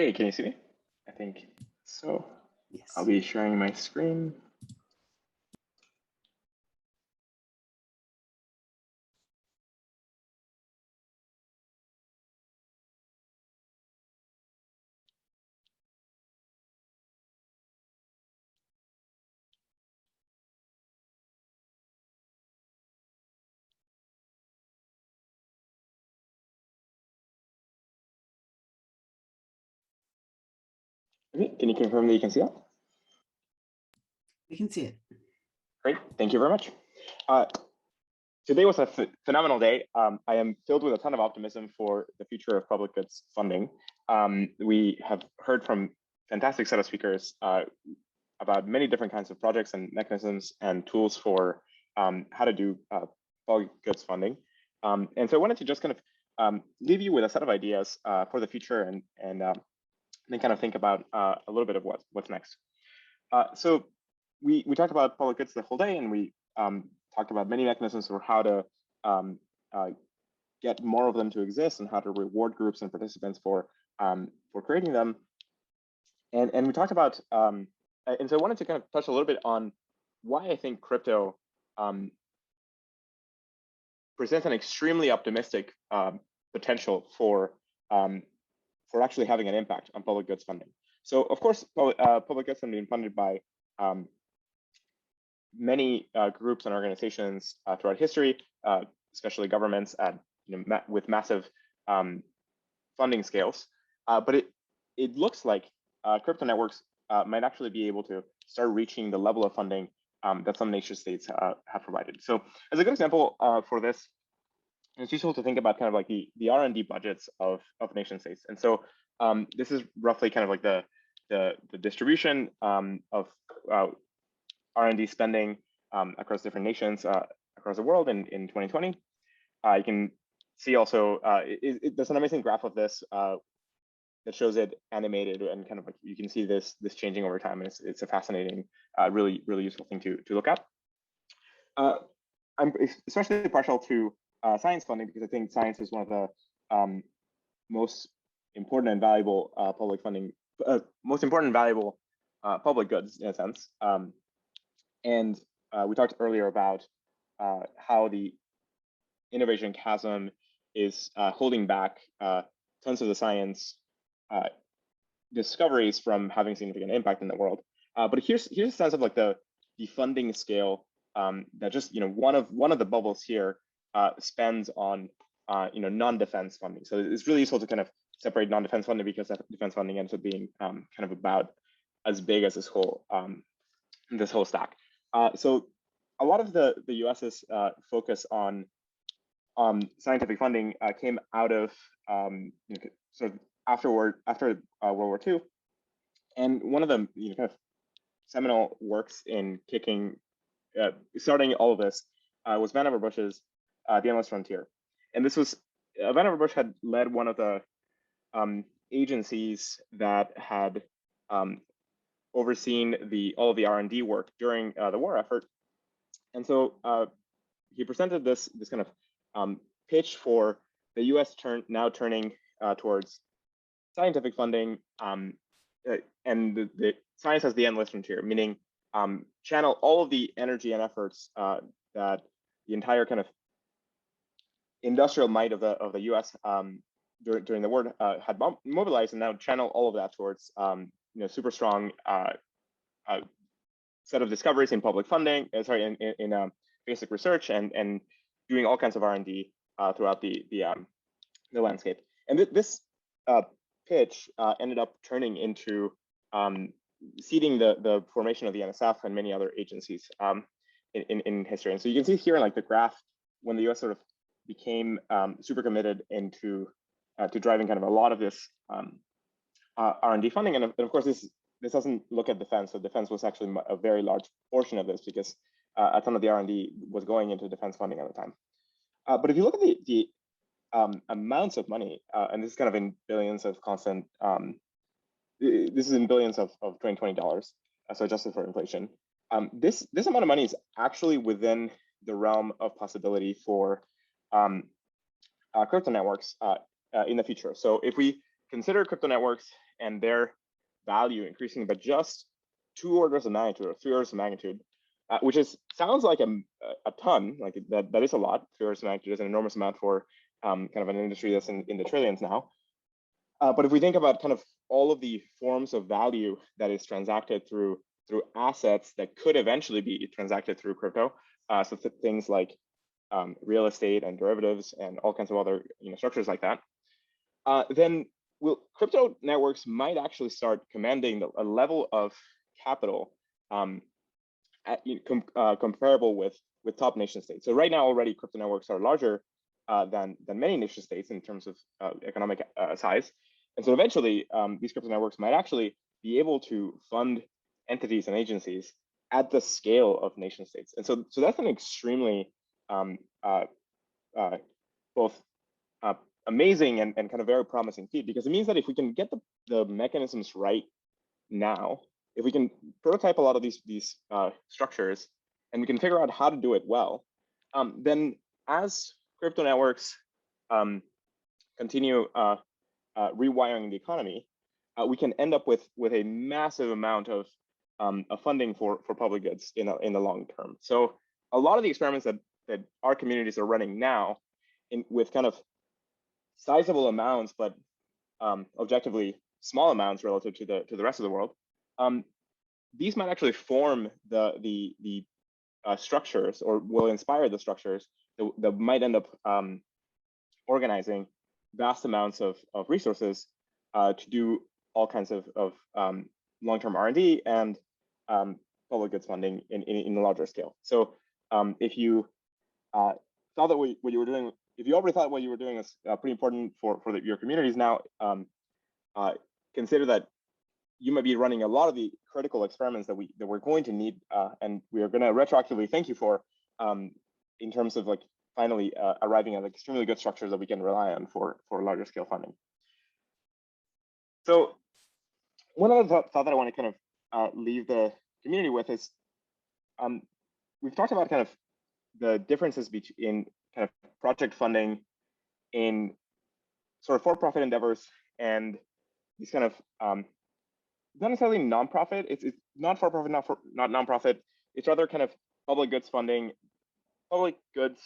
Hey, can you see me? I think so. Yes. I'll be sharing my screen. Okay, can you confirm that you can see that? We can see it. Great, thank you very much. Today was a phenomenal day. I am filled with a ton of optimism for the future of public goods funding. We have heard from fantastic set of speakers about many different kinds of projects and mechanisms and tools for how to do public goods funding. And so I wanted to just kind of leave you with a set of ideas for the future and then kind of think about a little bit of what's next. So we talked about public goods the whole day, and we talked about many mechanisms for how to get more of them to exist and how to reward groups and participants for creating them. And we talked about, and so I wanted to kind of touch a little bit on why I think crypto presents an extremely optimistic potential for actually having an impact on public goods funding. So of course, public goods have been funded by many groups and organizations throughout history, especially governments at with massive funding scales. But it looks like crypto networks might actually be able to start reaching the level of funding that some nation states have provided. So as a good example for this, it's useful to think about kind of like the R&D budgets of nation states. And so this is roughly kind of like the distribution of R&D spending across different nations across the world in 2020. You can see also, there's an amazing graph of this that shows it animated, and kind of like you can see this changing over time. And it's a fascinating, really useful thing to look at. I'm especially partial to science funding because I think science is one of the most important and valuable public funding, most important and valuable public goods in a sense. And we talked earlier about how the innovation chasm is holding back tons of the science discoveries from having significant impact in the world. But here's a sense of like the funding scale that just one of the bubbles here spends on non-defense funding. So it's really useful to kind of separate non-defense funding because defense funding ends up being kind of about as big as this whole stack. So a lot of the US's focus on scientific funding came out of sort of after World War II, and one of the kind of seminal works in starting all of this was Vannevar Bush's The Endless Frontier. And this was Vannevar Bush had led one of the agencies that had overseen all of the R&D work during the war effort. And so he presented this kind of pitch for the US now turning towards scientific funding, and the science as the endless frontier, meaning channel all of the energy and efforts that the entire kind of industrial might of the US during the war had mobilized, and now channel all of that towards super strong set of discoveries in public funding, in basic research, and doing all kinds of R&D throughout the landscape. And this pitch ended up turning into seeding the formation of the NSF and many other agencies in history. And so you can see here in like the graph when the US sort of became super committed into to driving kind of a lot of this R&D funding. And of course, this doesn't look at defense. So defense was actually a very large portion of this because a ton of the R&D was going into defense funding at the time. But if you look at the amounts of money, and this is kind of in billions of constant, this is in billions of 2020 dollars, so adjusted for inflation. This amount of money is actually within the realm of possibility for crypto networks in the future. So if we consider crypto networks and their value increasing by just 2 orders of magnitude or 3 orders of magnitude, which sounds like a ton, like that is a lot. 3 orders of magnitude is an enormous amount for kind of an industry that's in the trillions now. But if we think about kind of all of the forms of value that is transacted through assets that could eventually be transacted through crypto, so things like real estate and derivatives and all kinds of other structures like that, then crypto networks might actually start commanding a level of capital comparable with top nation states. So right now already crypto networks are larger than many nation states in terms of economic size. And so eventually these crypto networks might actually be able to fund entities and agencies at the scale of nation states. And so that's an extremely both amazing and kind of very promising feat, because it means that if we can get the mechanisms right now, if we can prototype a lot of these structures and we can figure out how to do it well, then as crypto networks continue rewiring the economy, we can end up with a massive amount of funding for public goods in the long term. So a lot of the experiments that our communities are running now with kind of sizable amounts, but objectively small amounts relative to the rest of the world, these might actually form the structures, or will inspire the structures that might end up organizing vast amounts of resources to do all kinds of long-term R&D and public goods funding in a larger scale. So if you thought that what you were doing, if you already thought what you were doing is pretty important for your communities now, consider that you might be running a lot of the critical experiments that we're going to need, and we are going to retroactively thank you for, in terms of like finally arriving at like extremely good structures that we can rely on for larger scale funding. So one other thought that I want to kind of leave the community with is, we've talked about kind of the differences between kind of project funding in sort of for-profit endeavors and these kind of not necessarily nonprofit. It's not for-profit, not nonprofit. It's rather kind of public goods funding, public goods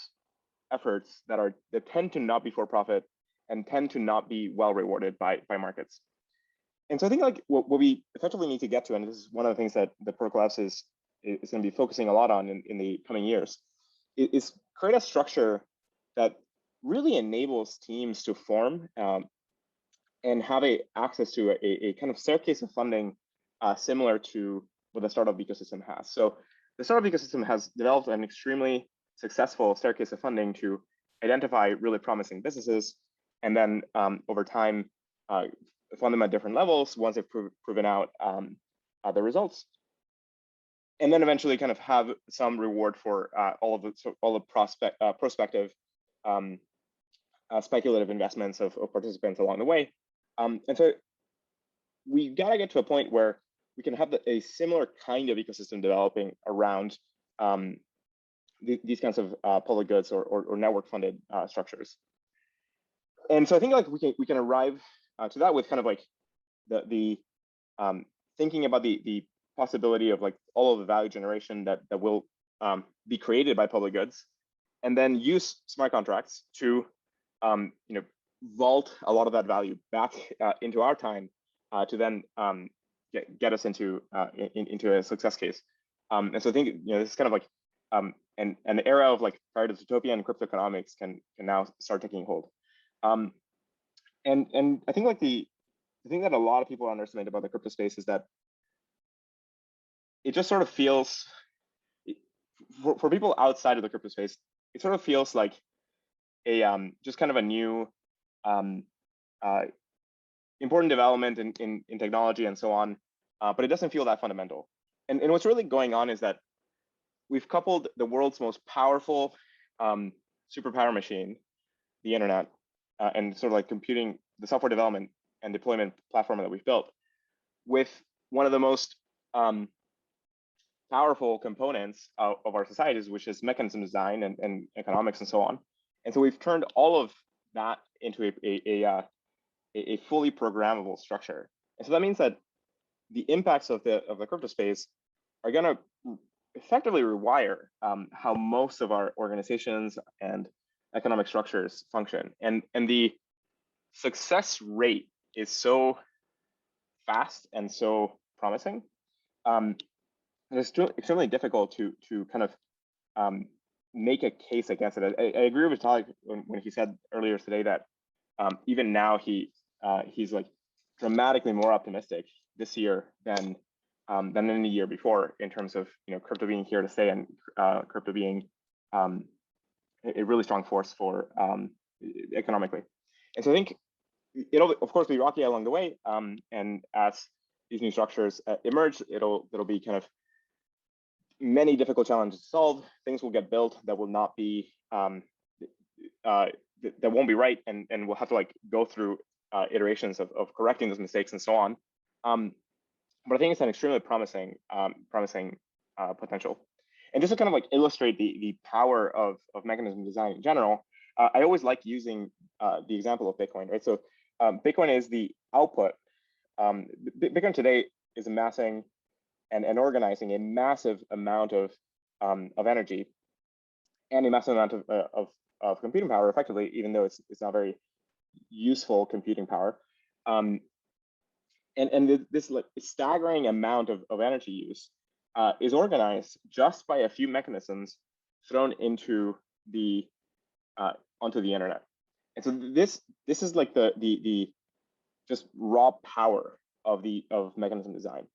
efforts that tend to not be for-profit and tend to not be well rewarded by markets. And so I think like what we effectively need to get to, and this is one of the things that the Protocol Labs is going to be focusing a lot on in the coming years, is create a structure that really enables teams to form and have access to a kind of staircase of funding similar to what the startup ecosystem has. So the startup ecosystem has developed an extremely successful staircase of funding to identify really promising businesses, and then over time fund them at different levels once they've proven out the results, and then eventually kind of have some reward for all the prospective speculative investments of participants along the way. And so we gotta get to a point where we can have a similar kind of ecosystem developing around these kinds of public goods or network funded structures. And so I think like we can arrive to that with kind of like the thinking about the possibility of like all of the value generation that will be created by public goods, and then use smart contracts to vault a lot of that value back into our time to then get us into a success case. And so I think this is kind of like an era of like Paretotopian crypto economics can now start taking hold. And I think like the thing that a lot of people underestimate about the crypto space is that it just sort of feels, for people outside of the crypto space, it sort of feels like a just kind of a new important development in technology and so on, but it doesn't feel that fundamental. And what's really going on is that we've coupled the world's most powerful superpower machine, the internet, and sort of like computing, the software development and deployment platform that we've built, with one of the most powerful components of our societies, which is mechanism design and economics and so on. And so we've turned all of that into a fully programmable structure. And so that means that the impacts of the crypto space are going to effectively rewire how most of our organizations and economic structures function. And the success rate is so fast and so promising. It's extremely difficult to kind of make a case against it. I agree with Vitalik when he said earlier today that even now he's like dramatically more optimistic this year than any year before in terms of crypto being here to stay and crypto being a really strong force for economically. And so I think it'll of course be rocky along the way, and as these new structures emerge, it'll be kind of many difficult challenges to solve. Things will get built that will not be that won't be right, and we'll have to like go through iterations of correcting those mistakes and so on. But I think it's an extremely promising potential. And just to kind of like illustrate the power of mechanism design in general, I always like using the example of Bitcoin, right? So Bitcoin is the output. Bitcoin today is amassing and organizing a massive amount of energy and a massive amount of computing power, effectively, even though it's not very useful computing power. And this like staggering amount of energy use is organized just by a few mechanisms thrown into the onto the internet. And so this is like the just raw power of mechanism design.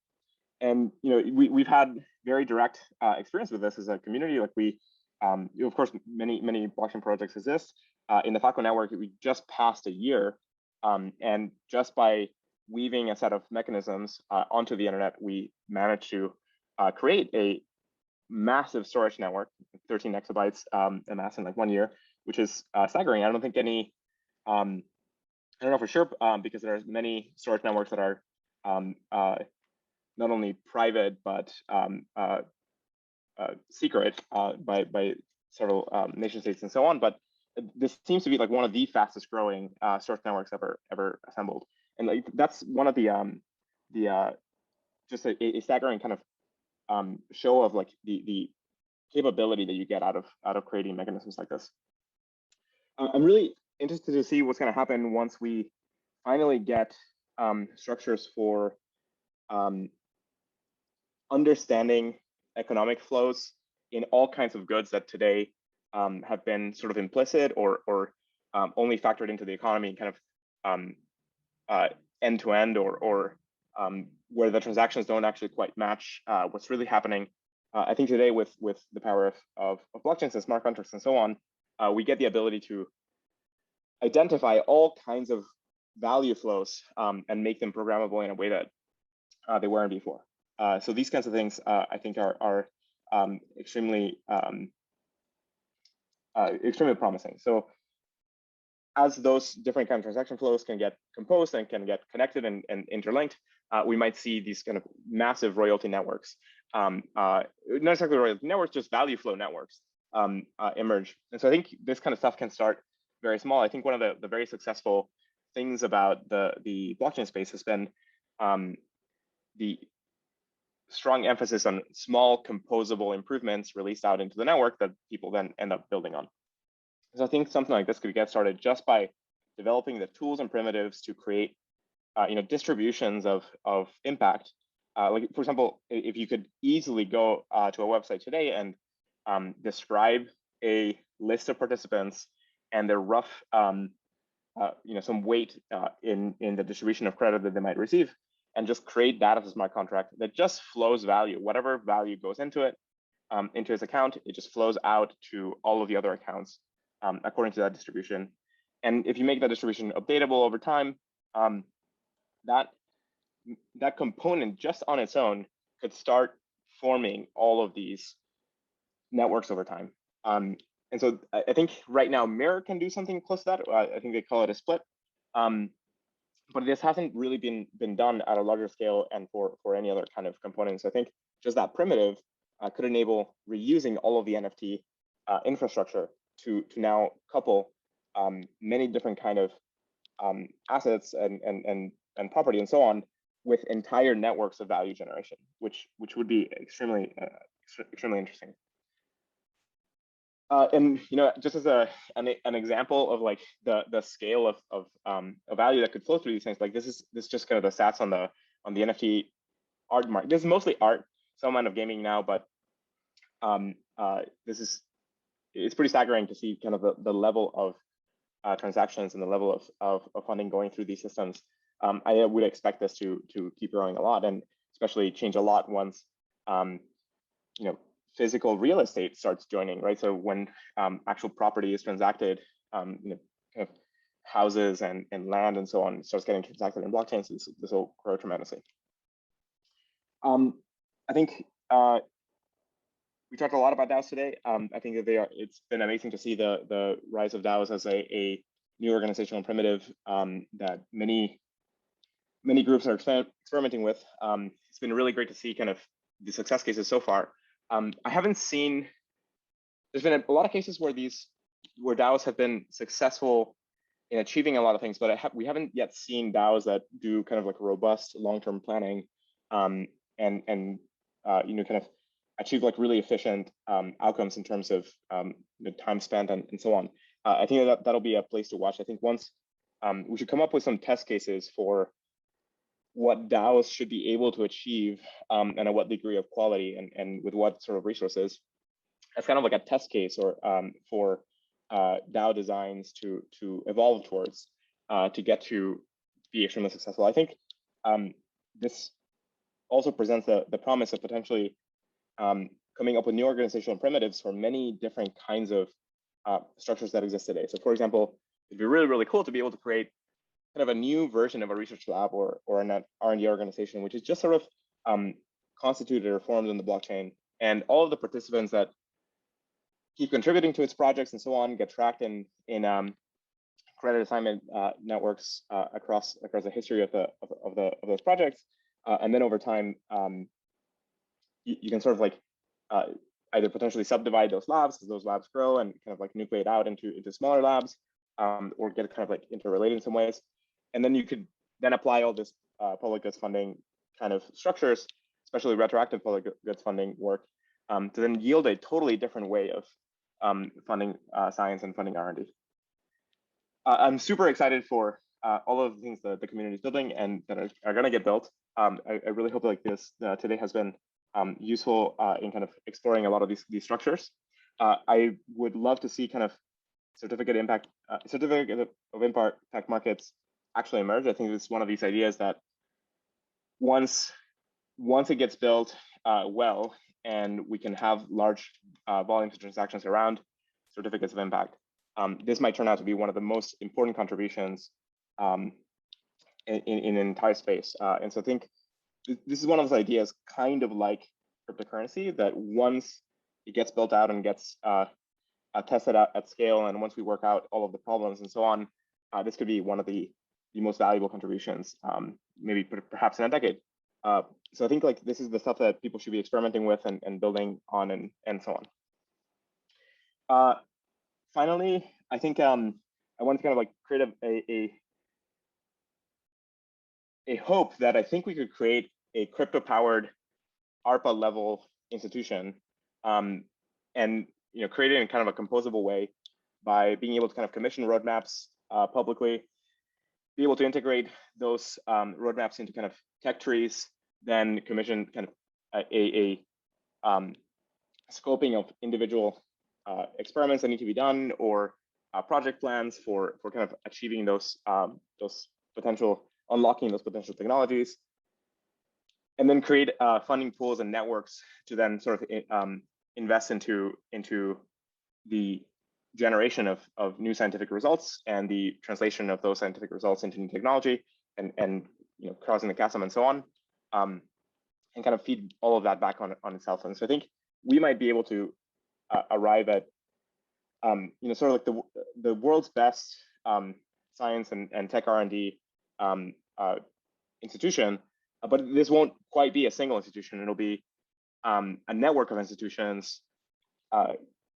And we've had very direct experience with this as a community. Like we, of course, many blockchain projects exist. In the Filecoin network, we just passed a year, and just by weaving a set of mechanisms onto the internet, we managed to create a massive storage network, 13 exabytes amassed in like 1 year, which is staggering. I don't think any, I don't know for sure, because there are many storage networks that are not only private but secret by several nation states and so on. But this seems to be like one of the fastest growing storage networks ever assembled. And like that's one of the just a staggering kind of show of like the capability that you get out of creating mechanisms like this. I'm really interested to see what's going to happen once we finally get structures for understanding economic flows in all kinds of goods that today have been sort of implicit or only factored into the economy, kind of end to end, or where the transactions don't actually quite match what's really happening. I think today with the power of blockchains and smart contracts and so on, we get the ability to identify all kinds of value flows and make them programmable in a way that they weren't before. So these kinds of things I think are extremely promising. So as those different kind of transaction flows can get composed and can get connected and interlinked, we might see these kind of massive royalty networks, not exactly royalty networks, just value flow networks emerge. And so I think this kind of stuff can start very small. I think one of the very successful things about the blockchain space has been the strong emphasis on small composable improvements released out into the network that people then end up building on. So I think something like this could get started just by developing the tools and primitives to create distributions of impact. Like for example, if you could easily go to a website today and describe a list of participants and their rough some weight in the distribution of credit that they might receive, and just create that as a smart contract that just flows value. Whatever value goes into it, into his account, it just flows out to all of the other accounts according to that distribution. And if you make that distribution updatable over time, that component just on its own could start forming all of these networks over time. And so I think right now Mirror can do something close to that. I think they call it a split. But this hasn't really been done at a larger scale and for any other kind of components. I think just that primitive could enable reusing all of the NFT infrastructure to now couple many different kind of assets and property and so on with entire networks of value generation, which would be extremely interesting. And just as an example of like the scale of value that could flow through these things, like this is just kind of the stats on the NFT art market. This is mostly art, some amount of gaming now, but it's pretty staggering to see kind of the level of transactions and the level of funding going through these systems. I would expect this to keep growing a lot, and especially change a lot once physical real estate starts joining, right? So when actual property is transacted, kind of houses and land and so on starts getting transacted in blockchains, this will grow tremendously. I think we talked a lot about DAOs today. I think that it's been amazing to see the rise of DAOs as a new organizational primitive that many groups are experimenting with. It's been really great to see kind of the success cases so far. I haven't seen, there's been a lot of cases where DAOs have been successful in achieving a lot of things, but we haven't yet seen DAOs that do kind of like robust long-term planning and kind of achieve like really efficient outcomes in terms of time spent and so on. I think that'll be a place to watch. I think once we should come up with some test cases for what DAOs should be able to achieve and at what degree of quality and with what sort of resources. That's kind of like a test case or for DAO designs to evolve towards to get to be extremely successful. I think this also presents the promise of potentially coming up with new organizational primitives for many different kinds of structures that exist today. So for example, it'd be really, really cool to be able to create kind of a new version of a research lab or an R&D organization, which is just sort of constituted or formed in the blockchain. And all of the participants that keep contributing to its projects and so on get tracked in credit assignment networks across the history of those projects. And then over time, you can sort of like either potentially subdivide those labs as those labs grow and kind of like nucleate out into smaller labs, or get kind of like interrelated in some ways. And then you could then apply all this public goods funding kind of structures, especially retroactive public goods funding work, to then yield a totally different way of funding science and funding R&D. I'm super excited for all of the things that the community is building and that are going to get built. I really hope like this today has been useful in kind of exploring a lot of these structures. I would love to see kind of certificate of impact markets actually emerge. I think this is one of these ideas that once it gets built well, and we can have large volumes of transactions around certificates of impact, this might turn out to be one of the most important contributions in an entire space. And so I think this is one of those ideas, kind of like cryptocurrency, that once it gets built out and gets tested out at scale, and once we work out all of the problems and so on, this could be one of the most valuable contributions, maybe perhaps in a decade. So I think like this is the stuff that people should be experimenting with and building on and so on. Finally, I think I want to kind of like create a hope that I think we could create a crypto-powered ARPA level institution, and create it in kind of a composable way by being able to kind of commission roadmaps publicly, be able to integrate those roadmaps into kind of tech trees, then commission kind of a scoping of individual experiments that need to be done, or project plans for kind of achieving those potential, unlocking those potential technologies, and then create funding pools and networks to then sort of invest into the generation of new scientific results and the translation of those scientific results into new technology, and crossing the chasm and so on, and kind of feed all of that back on itself. And so I think we might be able to arrive at sort of like the world's best science and tech R&D institution, but this won't quite be a single institution. It'll be a network of institutions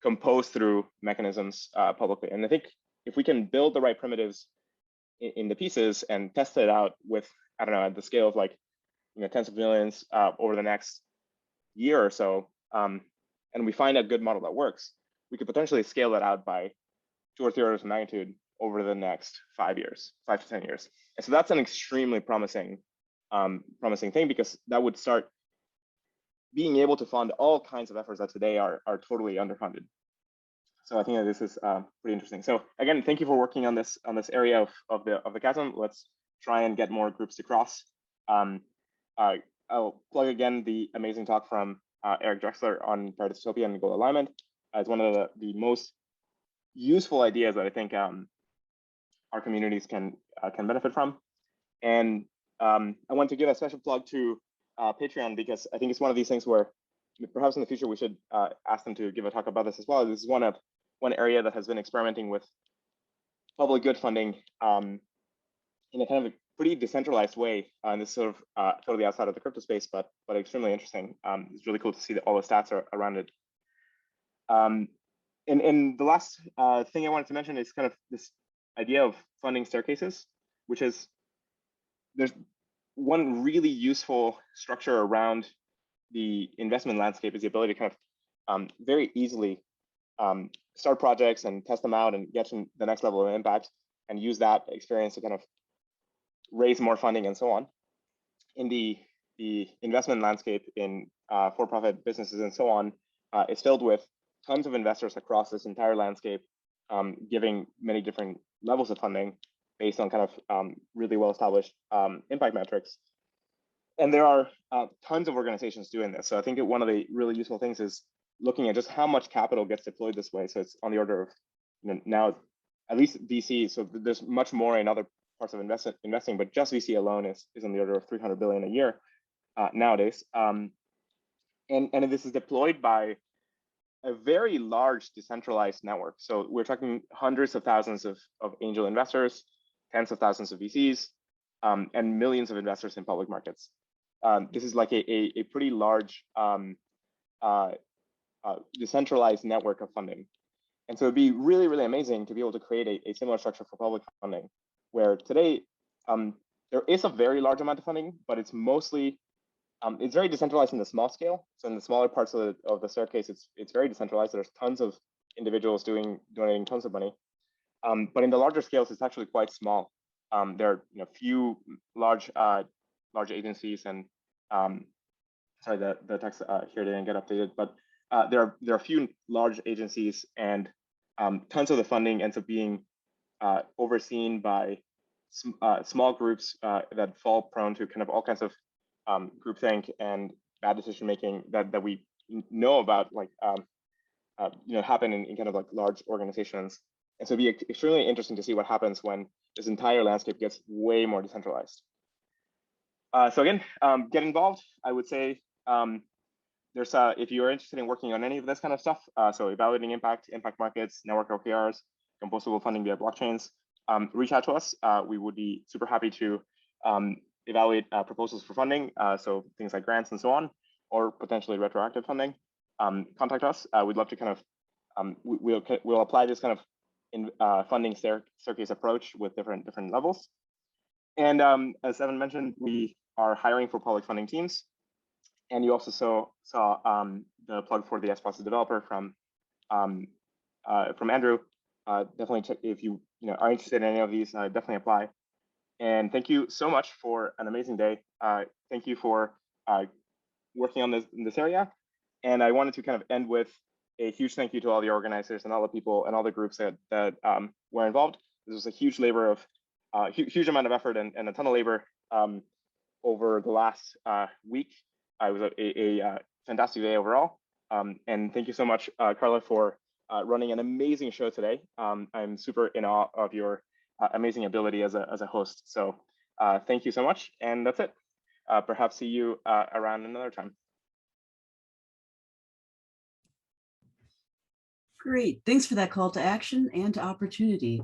composed through mechanisms publicly. And I think if we can build the right primitives in the pieces and test it out with, I don't know, at the scale of like tens of millions over the next year or so, and we find a good model that works, we could potentially scale that out by 2 or 3 orders of magnitude over the next 5 to 10 years. And so that's an extremely promising thing, because that would start being able to fund all kinds of efforts that today are totally underfunded. So I think that this is pretty interesting. So again, thank you for working on this area of the chasm. Let's try and get more groups to cross. I'll plug again the amazing talk from Eric Drexler on Paretotopian and goal alignment as one of the most useful ideas that I think our communities can benefit from. And I want to give a special plug to Patreon, because I think it's one of these things where perhaps in the future we should ask them to give a talk about this as well. This is one area that has been experimenting with public good funding in a kind of a pretty decentralized way. And this is sort of totally outside of the crypto space, but extremely interesting. It's really cool to see that all the stats are around it. And the last thing I wanted to mention is kind of this idea of funding staircases, which is there's one really useful structure around the investment landscape is the ability to kind of very easily start projects and test them out and get to the next level of impact and use that experience to kind of raise more funding and so on. In the investment landscape in for-profit businesses and so on is filled with tons of investors across this entire landscape, giving many different levels of funding based on kind of really well-established impact metrics. And there are tons of organizations doing this. So I think that one of the really useful things is looking at just how much capital gets deployed this way. So it's on the order of now, at least VC. So there's much more in other parts of investing, but just VC alone is on the order of 300 billion a year nowadays. And this is deployed by a very large decentralized network. So we're talking hundreds of thousands of angel investors, tens of thousands of VCs, and millions of investors in public markets. This is like a pretty large decentralized network of funding. And so it'd be really, really amazing to be able to create a similar structure for public funding, where today there is a very large amount of funding, but it's mostly, it's very decentralized in the small scale. So in the smaller parts of the staircase, it's very decentralized. There's tons of individuals donating tons of money. But in the larger scales, it's actually quite small. There are few large agencies, and sorry, the text here didn't get updated, but there are a few large agencies, and tons of the funding ends up being overseen by small groups that fall prone to kind of all kinds of groupthink and bad decision making that we know about, like happen in kind of like large organizations. And so it'd be extremely interesting to see what happens when this entire landscape gets way more decentralized. So again, get involved. I would say there's if you're interested in working on any of this kind of stuff, so evaluating impact markets, network OKRs, composable funding via blockchains, reach out to us. We would be super happy to evaluate proposals for funding, so things like grants and so on, or potentially retroactive funding. Contact us. We'd love to kind of we'll apply this kind of funding staircase approach with different levels. And as Evan mentioned, we are hiring for public funding teams. And you also saw the plug for the S-Process developer from Andrew. Definitely check if you are interested in any of these. Definitely apply. And thank you so much for an amazing day. Thank you for working on this area. And I wanted to kind of end with a huge thank you to all the organizers and all the people and all the groups that were involved. This was a huge labor of huge amount of effort and a ton of labor over the last week. It was a fantastic day overall. And thank you so much, Carla, for running an amazing show today. I'm super in awe of your amazing ability as a host. So thank you so much. And that's it. Perhaps see you around another time. Great. Thanks for that call to action and to opportunity.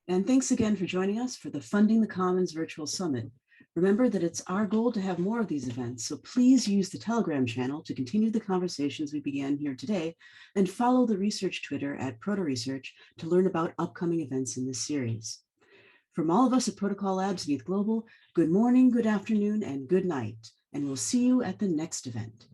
And thanks again for joining us for the Funding the Commons Virtual Summit. Remember that it's our goal to have more of these events, so please use the Telegram channel to continue the conversations we began here today, and follow the research Twitter at ProtoResearch to learn about upcoming events in this series. From all of us at Protocol Labs and ETH Global, good morning, good afternoon, and good night. and we'll see you at the next event.